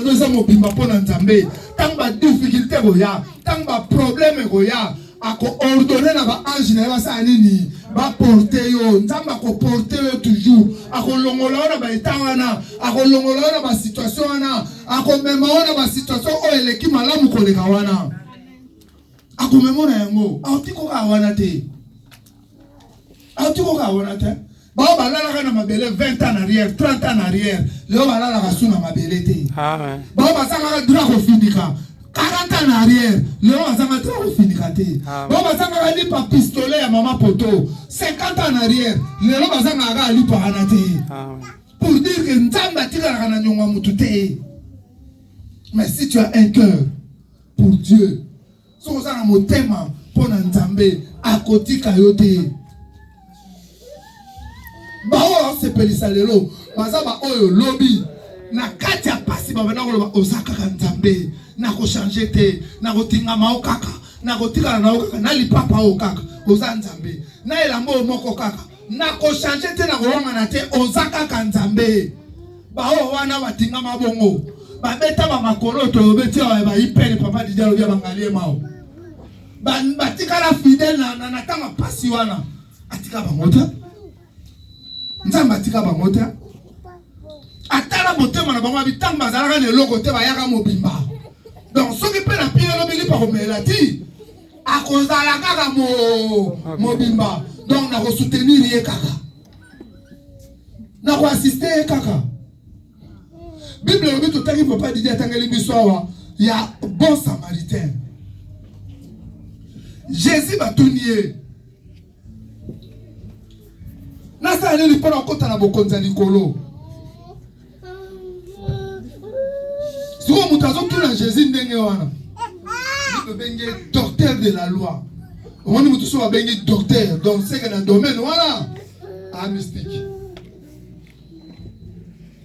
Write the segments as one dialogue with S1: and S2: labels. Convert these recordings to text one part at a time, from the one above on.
S1: nous avons bimba pour n'entendre. Tant ba difficulté goya, tant ba problème goya, à ordonner na ba ange na ba sa nini, ba porter yo, nzamba ko porter yo toujours, à ko longola na ba etana, à ko longola na ba situation na, à ko mema na ba situation o eleki malamu ko le kawana. À ko mema na yango, a otiko ka wana te. A otiko ka wana te. Ba la na mabele 20 ans en arrière, 30 ans en arrière, le ba la ka suna mabele te. Ah ouais. Ba sanga droit ko findika. 40 ans en arrière, le ba sanga droit ko findika te. Ba sanga li pa pistolet ya mama poto. 50 ans en arrière, le ba sanga ga li pa anate. Ah ouais. Pour dire que nzamba tika na nyonga mutu te. Mais si tu as un cœur pour Dieu, so ça na motema pour nzambe akotika yote. Bao se pelisa lelo bazaba oyo lobby na kati ya pasi ba bana ko ozaka kanzambe na ko changer te na ko tinga mao kaka na ko tika na kaka na lipapa o kaka ozanzambe na elambo moko kaka na ko changer te na ko wanga na te ozaka kanzambe bao wana batinga mabongo ba beta ba makolo to beti ba ipele papa dijalo bya bangalie mao ba tika la fidèle na tanga pasi wana atika ba mota nzamba tika bangota atala motema na bango bitamba zalaka le logo te bayaka mobimba donc soki pe na pile lo bili pa ko melati akozala kaka mobimba donc na ko soutenir ye kaka na ko assister kaka Bible lo bitu tangi papa didi atangeli bisowa ya bon samaritain Jésus batunier nasa nini pona kota na bokonza likolo siko mutazo tuna Jésus ndenge wana le bengi docteur de la loi on dit mutu so bengi docteur donc c'est que dans domaine voilà a mystique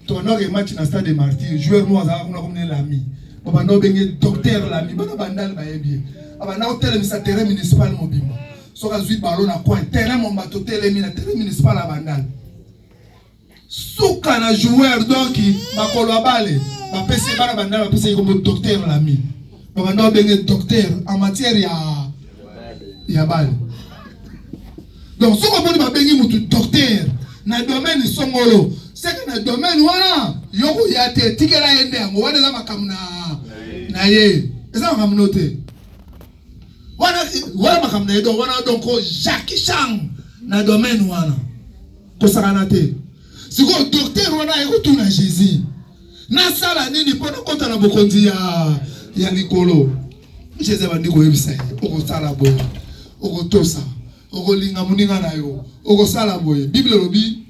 S1: ton ore match na stade de martyr joueur moi za kuna comme l'ami on va no bengi docteur l'ami bana bandal ba yebi abana hotel misa terrain municipal mobimba soka zui ballon na coin terrain mon bateau terrain municipal à bandal souka na joueur donc makolo abale ba pese bana bandal ba pese comme docteur l'ami on va bengi docteur en matière ya bale donc soka boni ba bengi mutu docteur na domaine songolo c'est que na domaine wana yoko yate tikela yende yango wana za makamna na ye eza makamnote wana makamna edo wana donc Jacques Chang na domaine wana ko sakana te siko docteur wana eko tuna Jésus na sala nini pona kota na bokonzi ya likolo Jésus bandi ko yebisa oko sala boye oko tosa oko linga muninga na yo oko sala boye Bible lobi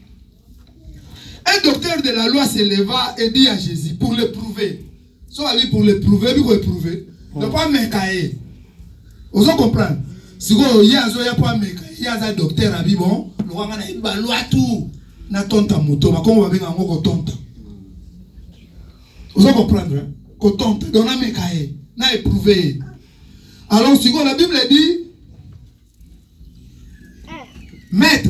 S1: un docteur de la loi se leva et dit à Jésus pour le prouver. Soit pour le prouver, puis pour prouver. Ne pas m'écailler. Vous comprenez? Si vous y a pas m'écailler, il y a un docteur à bon, le roi a une loi tout. Na tonta moto, ma comment on va bien en tonta. Vous comprenez? Ko tonta, donc na m'écailler, na éprouver. Alors si la Bible dit, maître,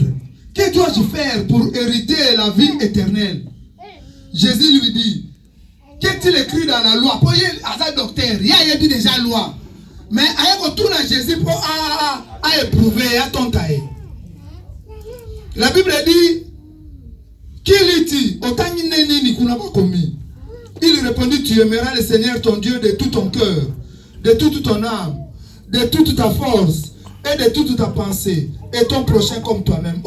S1: que dois-je faire pour hériter la vie éternelle? Jésus lui dit, qu'est-il écrit dans la loi? Pour y aller docteur, il y a dit déjà loi. Mais il retourne à Jésus pour éprouver, à ton taille. La Bible dit, qu'il dit, autant il n'a pas commis. Il répondit, tu aimeras le Seigneur ton Dieu de tout ton cœur, de toute ton âme, de toute ta force et de toute ta pensée. Et ton prochain comme toi-même.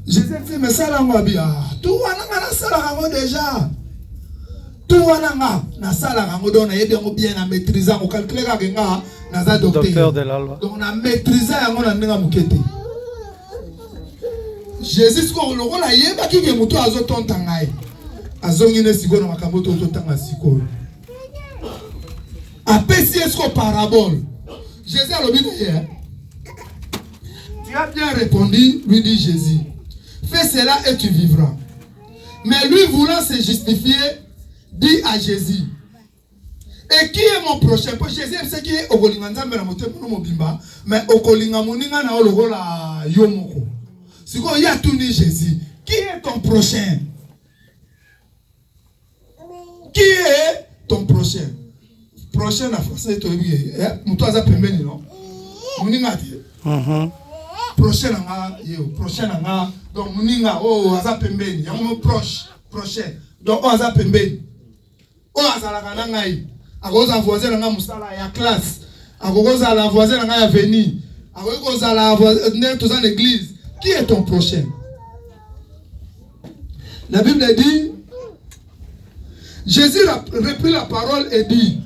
S1: Jésus dit, mais ça là, on va bien. Tout le monde déjà. Tout le monde na sala rango donc na yebi bien na maîtriser on calculer ka nga na za docteur de la loi. Donc na maîtriser yango na ndinga mukete. Jésus ko loko la yeba ki ke mutu azotonta ngai. Azongine siko na makambo to tanga siko. Apesi esko parabole. Jésus a le bien. Tu as bien répondu, lui dit Jésus. Fais cela et tu vivras. Mais lui voulant se justifier, dit à Jésus, et qui est mon prochain? Pour Jésus, c'est qui est Okolinganza, mais Okolinga Moninga na Ologola Yomoko. Si vous y a tout dit Jésus, qui est ton prochain? ton prochain. Prochain en français, tu es Moutoaza Pembeni, non? Mouninga. Prochain prochain donc Mouninga, oh, Aza Pembeni, Yamo proche, prochain. Donc, oh, Aza Pembeni. Oh, Aza la Kanangaï. A cause à voisin, la Moussala, ya classe. A cause à la voisin, la Veni. A cause à la voisin, tous en l'église. Qui est ton prochain? La Bible dit, Jésus reprit la parole et dit,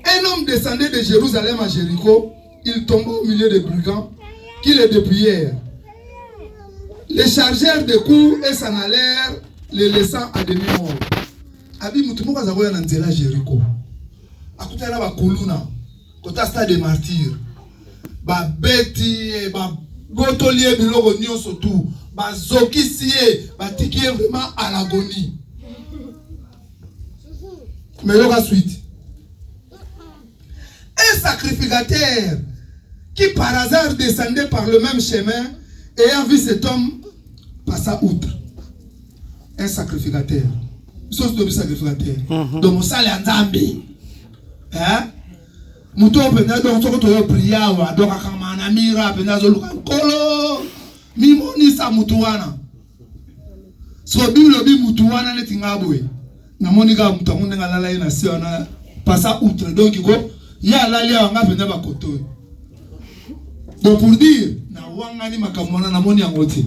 S1: un homme descendait de Jérusalem à Jéricho, il tomba au milieu des brigands qui le dépouillèrent. Les chargèrent de coups et s'en allèrent, les laissant à demi-mort. Abi mutumoka zagoya na nzela Jéricho. Akutana ba kuluna, kota stade des martyrs. Ba beti, ba gotolie biloko nyonso tout, ba zokisie, ba tikie vraiment à l'agonie. Mais la suite. Un sacrificateur qui par hasard descendait par le même chemin, ayant vu cet homme, passa outre. Un sacrificateur. Sauce de sacrificateur. Donc, mon salaire en Zambie. Hein? Mouton pena donc soko to priya wa donc akamana mira pena zo luka kolo mimoni sa mutuana. So bible bi mutuana ne tingabwe. Na monika mutangunde ngalala ina siona passa outre donc ko ya lali anga pena ba koto. Donc pour dire na wangani makamona na moni angoti.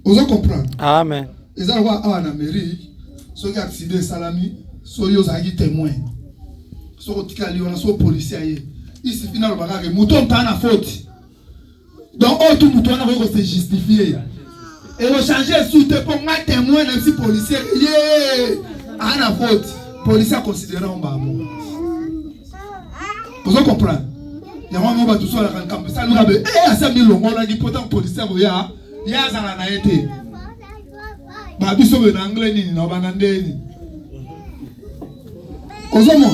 S1: Vous comprendre?
S2: Amen.
S1: Les Arabes en Amérique, ceux qui accident salami, ceux qui ont témoin. Ceux qui ont policiers. Ici, finalement, les moutons sont en faute. Donc, tout mouton va se justifier. Et on change sous te pour un témoin, même si policier, en faute. Policier considéré en bas. Vous comprenez? Il y a un moment où tout ça, ça nous a dit, eh, à 5 000 euros, on a dit, pourtant, policier, il y a un été. Ba biso be anglais ni na banandeni ozomo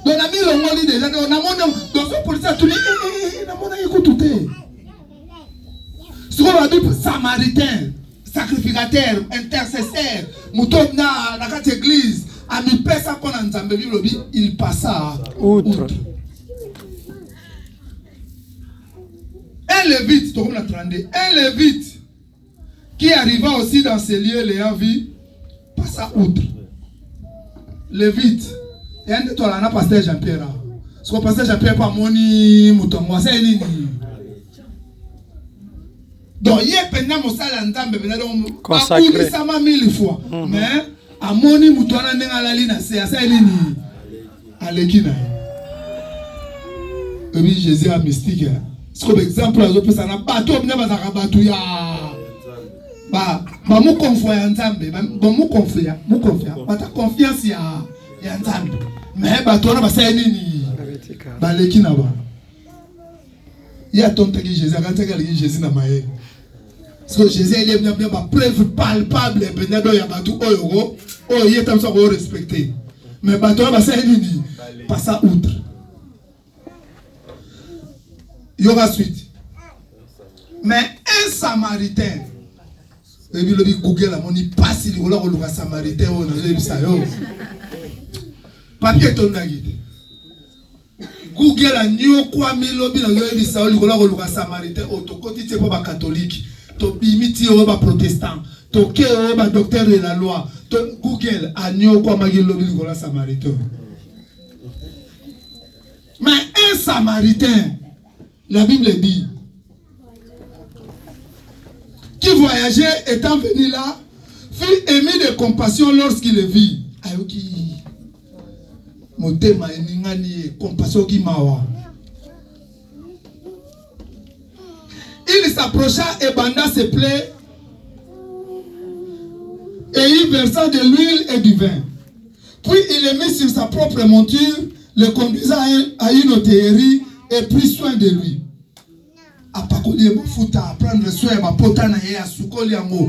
S1: donc na mi longoli déjà na mona donc ce policier tout na mona écouté ce qu'on a dit samaritain sacrificateur intercesseur muto na kati église a mi pesa kona nzambe bilobi il passa outre un lévite to comme la 32 un lévite qui arriva aussi dans ces lieux, l'ayant vu, passa outre. Lévite. Et un de toi là, pasteur Jean-Pierre. Ce que pasteur Jean-Pierre pas moni moutongo, c'est nini. Donc il y a pendant mon salle en temps, donc consacré. Ça m'a 1000 fois. Mais à moni moutona nenga la lina, c'est nini. Alekina. Et puis Jésus a mystique. C'est comme exemple, les autres ça n'a pas tout, mais ça n'a pas tout ya. Ba mu confiance nzambe ba mu confiance ba ta confiance ya nzambe mais ba tona ba sai nini ba leki na ba ya tonte ki Jésus quand que Jésus na maye so Jésus il est bien ba preuve palpable benado ya ba tout oyo o yeta so ko respecter mais ba tona ba sai nini passa outre il y aura suite mais un samaritain et puis le Google a moni passe il vola ko luka samaritain on a bisa yo papier ton nagide Google a nyo kwa milobi na yo bisa o vola ko luka samaritain otokoti te po ba catholique to bimiti o ba protestant to ke o ba docteur de la loi to Google a nyo kwa magilobi ko la samaritain mais un samaritain la Bible dit qui voyageait étant venu là, fut ému de compassion lorsqu'il le vit. Ayoki, motema eningani compassion qui mawa. Il s'approcha et banda ses plaies et y versa de l'huile et du vin. Puis il le mit sur sa propre monture, le conduisa à une hôtellerie et prit soin de lui. Apakoli mafuta prendre soin ba potana ya sukoli yango